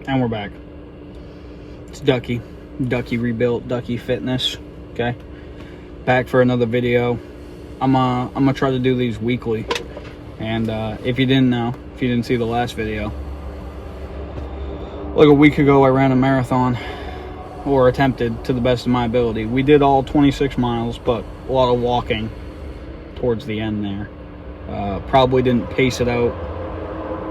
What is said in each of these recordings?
And we're back. It's Ducky Rebuilt, Ducky Fitness. Okay, back for another video. I'm gonna try to do these weekly. And if you didn't know, if you didn't see the last video, like a week ago I ran a marathon, or attempted to the best of my ability. We did all 26 miles, but a lot of walking towards the end there. Probably didn't pace it out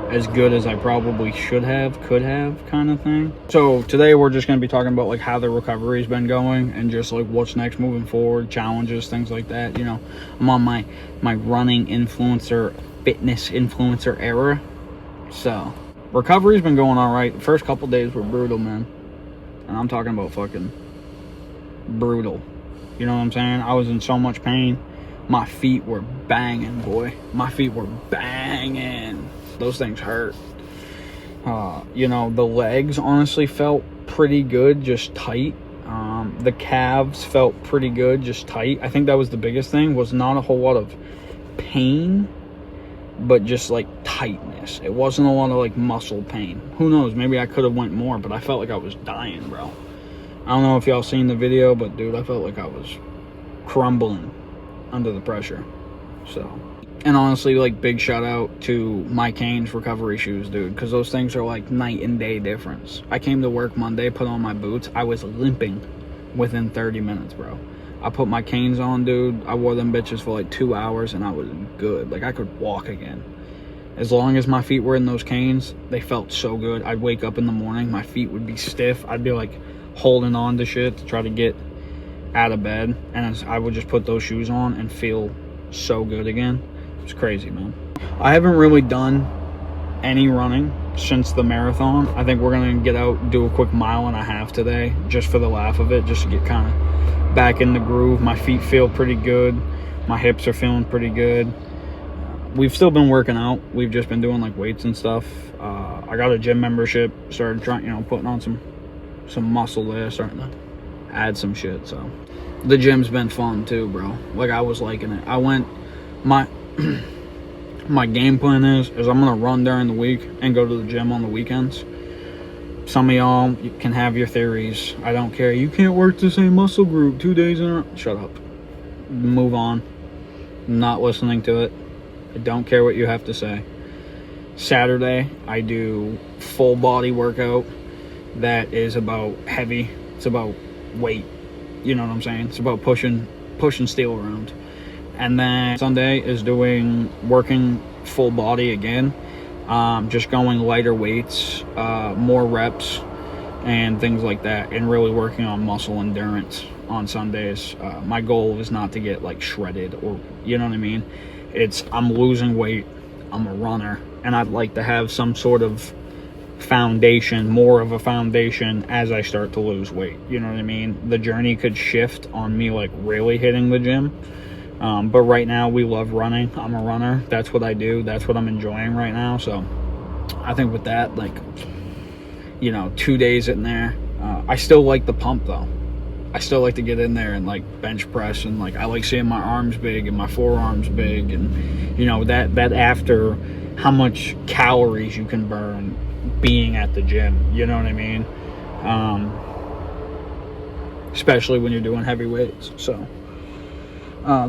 as good as I probably should have, could have, kind of thing. So today we're just going to be talking about like how the recovery's been going and just like what's next moving forward, challenges, things like that. You know, I'm on my running influencer, fitness influencer era. So recovery's been going all right. The first couple days were brutal, man. And I'm talking about fucking brutal. You know what I'm saying? I was in so much pain. My feet were banging, boy. My feet were banging. Those things hurt. You know, the legs honestly felt pretty good, just tight. The calves felt pretty good, just tight. I think that was the biggest thing, was not a whole lot of pain, but just like tightness. It wasn't a lot of like muscle pain. Who knows, maybe I could have went more, but I felt like I was dying, bro. I don't know if y'all seen the video, but dude, I felt like I was crumbling under the pressure. So, and honestly, like, big shout out to my Canes recovery shoes, dude, because those things are like night and day difference. I came to work Monday, put on my boots, I was limping within 30 minutes, bro. I put my Canes on, dude. I wore them bitches for like 2 hours and I was good. Like, I could walk again. As long as my feet were in those Canes, they felt so good. I'd wake up in the morning, my feet would be stiff. I'd be like holding on to shit to try to get out of bed, and I would just put those shoes on and feel so good again. It's crazy, man. I haven't really done any running since the marathon. I think we're gonna get out, do a quick 1.5 miles today, just for the laugh of it, just to get kind of back in the groove. My feet feel pretty good. My hips are feeling pretty good. We've still been working out. We've just been doing like weights and stuff. I got a gym membership, started trying, you know, putting on some muscle there, starting to add some shit. So the gym's been fun too, bro. Like, I was liking it. I went, my game plan is I'm gonna run during the week and go to the gym on the weekends. Some of y'all, you can have your theories. I don't care. You can't work the same muscle group 2 days in a row. Shut up. Move on. I'm not listening to it. I don't care what you have to say. Saturday, I do full body workout that is about heavy. It's about weight. You know what I'm saying? It's about pushing steel around. And then Sunday is working full body again. Just going lighter weights, more reps, and things like that, and really working on muscle endurance on Sundays. My goal is not to get like shredded, or, you know what I mean? I'm losing weight, I'm a runner, and I'd like to have some sort of foundation, more of a foundation, as I start to lose weight. You know what I mean? The journey could shift on me like really hitting the gym. But right now we love running. I'm a runner. That's what I do. That's what I'm enjoying right now. So I think with that, like, you know, 2 days in there, I still like the pump though. I still like to get in there and like bench press, and like I like seeing my arms big and my forearms big, and you know, that after how much calories you can burn being at the gym, you know what I mean? Especially when you're doing heavy weights. So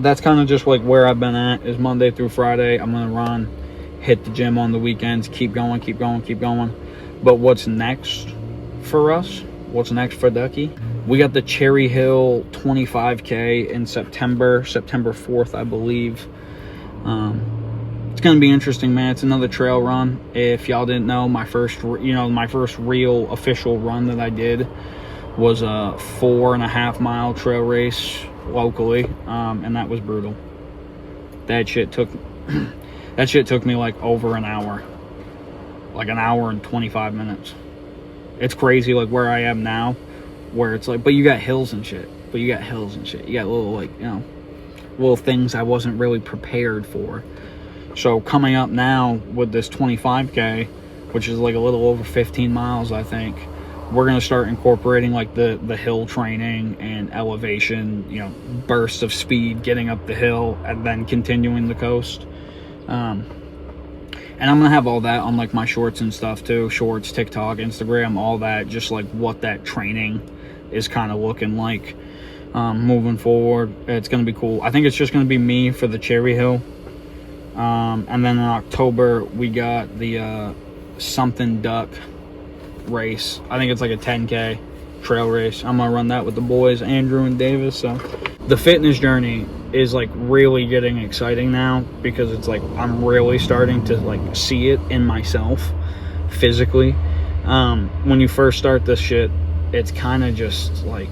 that's kind of just like where I've been at, is Monday through Friday. I'm gonna run, hit the gym on the weekends, keep going. But what's next for us? What's next for Ducky? We got the Cherry Hill 25K in September 4th, I believe. It's gonna be interesting, man. It's another trail run. If y'all didn't know, my first real official run that I did was a 4.5 mile trail race locally, and that was brutal. That shit took me like over an hour, like an hour and 25 minutes. It's crazy, like where I am now, where it's like, but you got hills and shit. You got little, like, you know, little things I wasn't really prepared for. So coming up now with this 25K, which is like a little over 15 miles, I think, we're going to start incorporating like the hill training and elevation, you know, bursts of speed getting up the hill and then continuing the coast. And I'm gonna have all that on like my shorts and stuff too. Shorts, TikTok, Instagram, all that. Just like what that training is kind of looking like moving forward. It's gonna be cool. I think it's just gonna be me for the Cherry Hill. And then in October we got the Something Duck race. I think it's like a 10K trail race. I'm gonna run that with the boys, Andrew and Davis. So the fitness journey is like really getting exciting now, because it's like I'm really starting to like see it in myself physically. When you first start this shit, it's kind of just like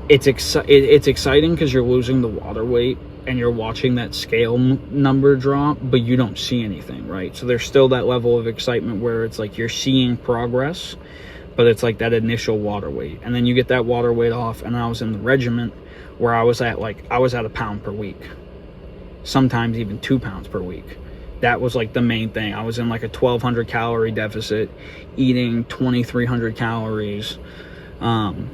it's exciting because you're losing the water weight and you're watching that scale number drop, but you don't see anything, right? So there's still that level of excitement where it's like you're seeing progress, but it's like that initial water weight, and then you get that water weight off. And I was in the regiment where I was at a pound per week, sometimes even 2 pounds per week. That was like the main thing. I was in like a 1,200 calorie deficit, eating 2,300 calories, and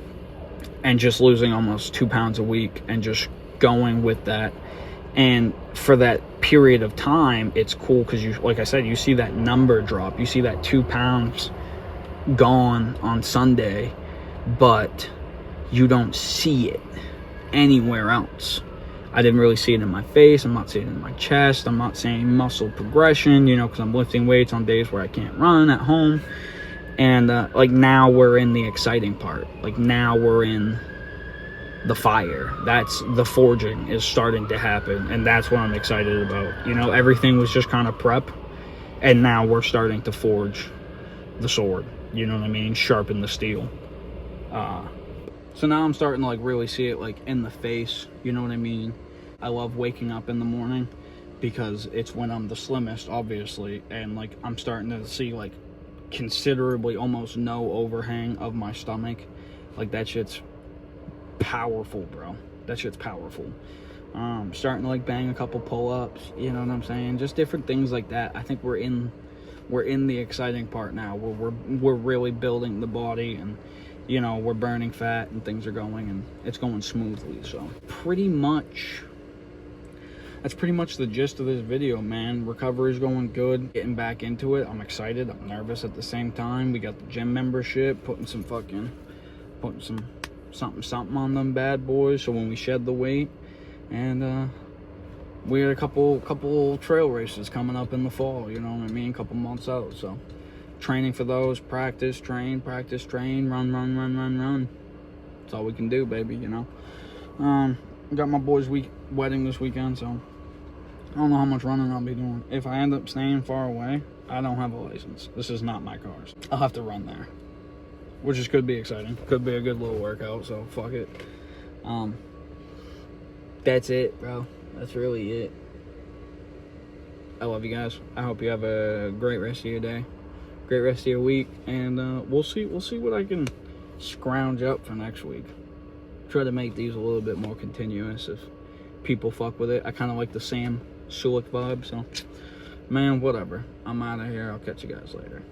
just losing almost 2 pounds a week, and just going with that. And for that period of time, it's cool because you, like I said, you see that number drop. You see that 2 pounds gone on Sunday, but you don't see it anywhere else. I didn't really see it in my face. I'm not seeing it in my chest. I'm not seeing muscle progression, you know, because I'm lifting weights on days where I can't run at home. And like now we're in the exciting part. Like now we're in the fire. That's the forging is starting to happen, and that's what I'm excited about. You know, everything was just kind of prep, and now we're starting to forge the sword, you know what I mean, sharpen the steel. So now I'm starting to like really see it like in the face, you know what I mean. I love waking up in the morning because it's when I'm the slimmest, obviously, and like I'm starting to see like considerably almost no overhang of my stomach. Like that shit's powerful, bro. That shit's powerful. Starting to like bang a couple pull-ups, you know what I'm saying, just different things like that. I think we're in the exciting part now, where we're really building the body, and you know, we're burning fat, and things are going, and it's going smoothly. So that's pretty much the gist of this video, man. Recovery is going good, getting back into it. I'm excited, I'm nervous at the same time. We got the gym membership, putting some something on them bad boys, so when we shed the weight. And we had a couple trail races coming up in the fall, you know what I mean, a couple months out. So training for those, practice, train, run. That's all we can do, baby, you know. Got my boy's wedding this weekend, so I don't know how much running I'll be doing. If I end up staying far away, I don't have a license. This is not my cars. I'll have to run there, which is could be exciting. Could be a good little workout, so fuck it. That's it, bro. That's really it. I love you guys. I hope you have a great rest of your day, great rest of your week, and we'll see what I can scrounge up for next week. Try to make these a little bit more continuous if people fuck with it. I kind of like the Sam Sulek vibe, so man, whatever. I'm out of here. I'll catch you guys later.